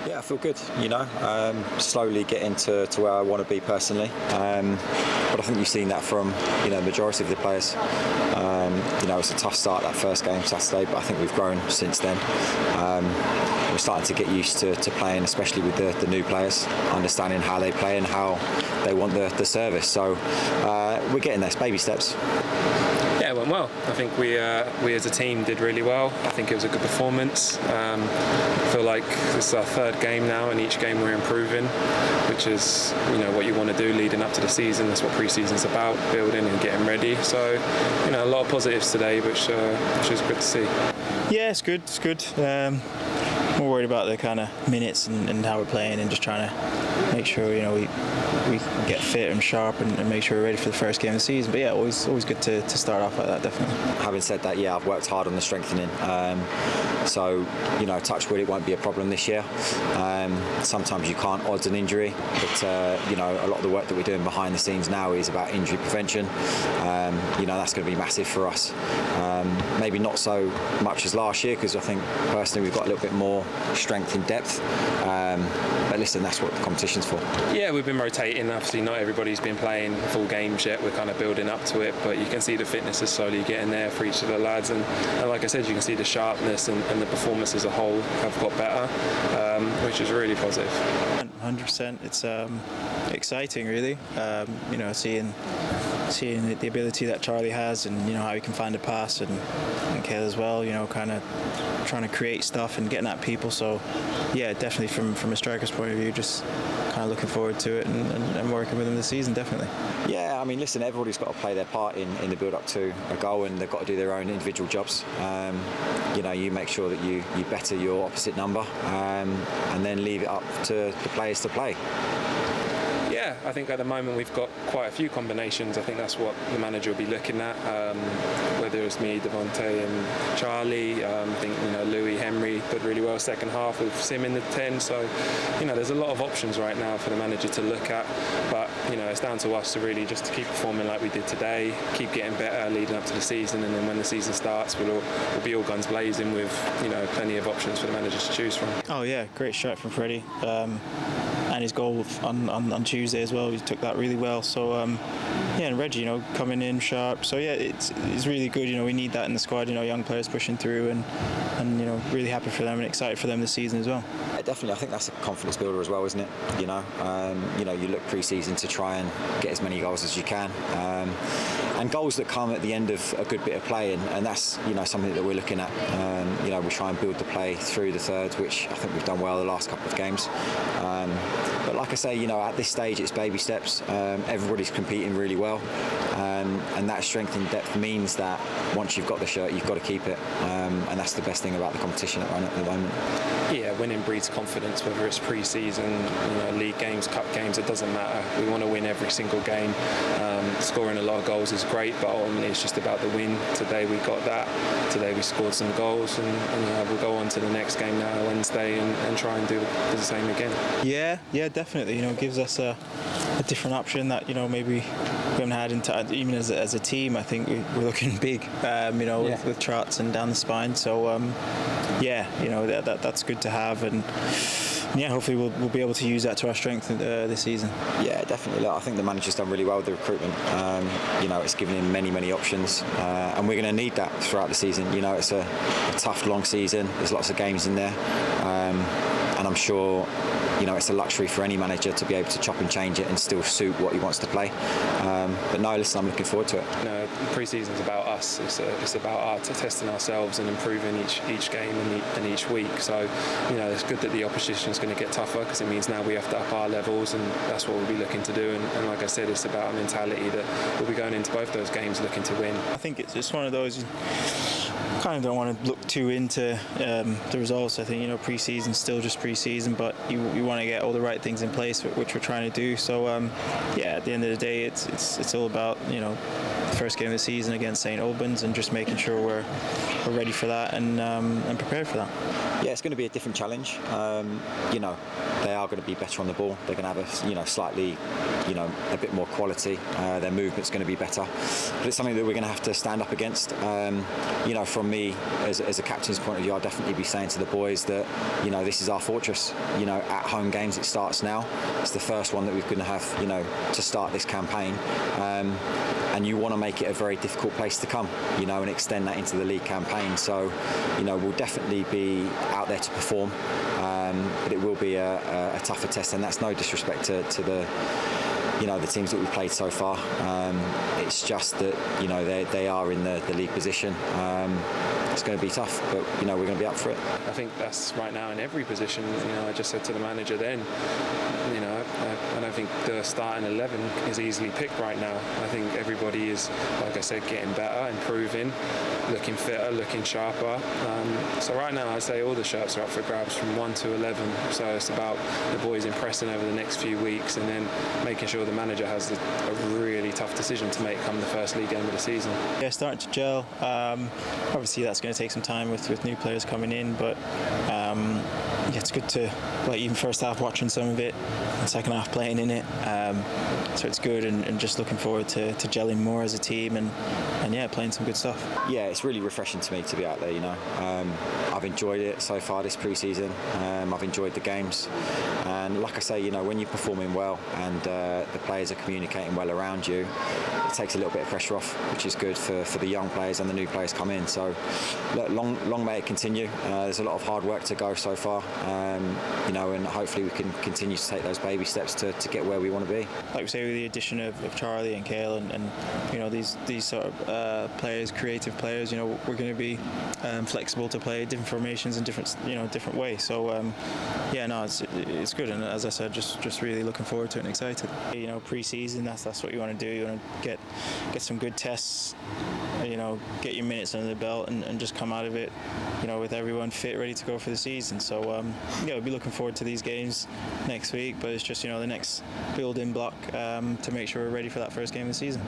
Yeah, I feel good, slowly getting to where I want to be personally. But I think you've seen that from, the majority of the players. It's a tough start that first game Saturday, but I think we've grown since then. We're starting to get used to playing, especially with the new players, understanding how they play and how they want the service. So we're getting there, baby steps. Yeah, it went well. I think we as a team did really well. I think it was a good performance. I feel like this is our third game now, and each game we're improving, which is what you want to do leading up to the season. That's what pre-season's about, building and getting ready. So a lot of positives today, which is good to see. Yeah, it's good. It's good. More worried about the kind of minutes and how we're playing, and just trying to make sure we get fit and sharp and make sure we're ready for the first game of the season. But yeah, always good to start off like that, definitely. Having said that, yeah, I've worked hard on the strengthening. So touch wood, it won't be a problem this year. Sometimes you can't odds an injury, but a lot of the work that we're doing behind the scenes now is about injury prevention. That's going to be massive for us. Maybe not so much as last year, because I think personally we've got a little bit more strength in depth. But listen, that's what the competition's for. Yeah, we've been rotating. Obviously, not everybody's been playing full games yet. We're kind of building up to it, but you can see the fitness is slowly getting there for each of the lads. And like I said, you can see the sharpness and the performance as a whole have got better, which is really positive. 100%. It's exciting, really. Seeing the ability that Charlie has, and how he can find a pass, and Kale as well. Kind of trying to create stuff and getting at people. So yeah, definitely from a striker's point of view, just kind of looking forward to it and working with him this season, definitely. Yeah, I mean, listen, everybody's got to play their part in the build-up to a goal, and they've got to do their own individual jobs. You make sure that you better your opposite number, and then leave it up to the players to play. Yeah, I think at the moment we've got quite a few combinations. I think that's what the manager will be looking at, whether it's me, Devontae and Charlie. I think Louis, Henry did really well second half with Sim in the 10. So there's a lot of options right now for the manager to look at. But it's down to us to really just to keep performing like we did today, keep getting better leading up to the season, and then when the season starts, we'll be all guns blazing with plenty of options for the manager to choose from. Oh yeah, great shot from Freddie. And his goal on Tuesday as well, he took that really well. So and Reggie, coming in sharp. So yeah, it's really good. We need that in the squad. Young players pushing through, and really happy for them and excited for them this season as well. Yeah, definitely, I think that's a confidence builder as well, isn't it? You look pre-season to try and get as many goals as you can, and goals that come at the end of a good bit of play, and that's something that we're looking at. We try and build the play through the thirds, which I think we've done well the last couple of games. But like I say, at this stage it's baby steps. Everybody's competing really well, and that strength in depth means that once you've got the shirt, you've got to keep it, and that's the best thing about the competition at the moment. Yeah, winning breeds confidence, whether it's pre-season, league games, cup games, it doesn't matter. We want to win every single game. Scoring a lot of goals is great, but ultimately it's just about the win. Today we got that. Today we scored some goals, and we'll go on to the next game now, Wednesday, and try and do the same again. Yeah, definitely. It gives us a different option that maybe we haven't had even as a team. I think we're looking big, with Trots and down the spine. So that's good to have, and yeah, hopefully we'll be able to use that to our strength this season. Yeah, definitely. Look, I think the manager's done really well with the recruitment. It's given him many options, and we're going to need that throughout the season. It's a tough, long season. There's lots of games in there, and I'm sure it's a luxury for any manager to be able to chop and change it and still suit what he wants to play. But no, listen, I'm looking forward to it. Pre-season's about us. It's about testing ourselves and improving each game and each week. So it's good that the opposition is going to get tougher, because it means now we have to up our levels, and that's what we'll be looking to do. And like I said, it's about a mentality that we'll be going into both those games looking to win. I think it's just one of those. Kind of don't want to look too into the results. I think pre-season's still just pre-season, but you want to get all the right things in place, which we're trying to do. So at the end of the day, it's all about the first game of the season against St Albans, and just making sure we're ready for that and prepared for that. Yeah, it's going to be a different challenge. They are going to be better on the ball. They're going to have a slightly a bit more quality. Their movement's going to be better, but it's something that we're going to have to stand up against. From me, as a captain's point of view, I'll definitely be saying to the boys that, you know, this is our fortress. You know, at home games it starts now. It's the first one that we're going to have, you know, to start this campaign. And you want to make it a very difficult place to come, you know, and extend that into the league campaign. So, you know, we'll definitely be out there to perform, but it will be a tougher test, and that's no disrespect to the, you know, the teams that we've played so far. It's just that, you know, they are in the league position. It's going to be tough, but, you know, we're going to be up for it. I think that's right now in every position. You know, I just said to the manager then, you know, I don't think the starting 11 is easily picked right now. I think everybody is, like I said, getting better, improving, looking fitter, looking sharper. So right now I'd say all the shirts are up for grabs from 1 to 11. So it's about the boys impressing over the next few weeks, and then making sure the manager has a really tough decision to make come the first league game of the season. Yeah, starting to gel. Obviously that's going to take some time with new players coming in, but yeah, it's good to, like, even first half watching some of it and second half playing in it. So it's good, and just looking forward to gelling more as a team and yeah, playing some good stuff. Yeah, it's really refreshing to me to be out there, you know. I've enjoyed it so far this pre-season. I've enjoyed the games, and like I say, you know, when you're performing well and the players are communicating well around you, it takes a little bit of pressure off, which is good for the young players and the new players come in. So look, long may it continue. There's a lot of hard work to go so far, you know, and hopefully we can continue to take those baby steps to get where we want to be. Like we say, with the addition of Charlie and Kale and you know, these sort of players, creative players, you know, we're going to be flexible to play different formations in different ways. So yeah, no, it's good, and as I said, just really looking forward to it and excited. You know, pre-season, that's what you want to do. You want to get some good tests, you know, get your minutes under the belt, and just come out of it, you know, with everyone fit, ready to go for the season. So yeah, we'll be looking forward to these games next week, but it's just, you know, the next build-in block to make sure we're ready for that first game of the season.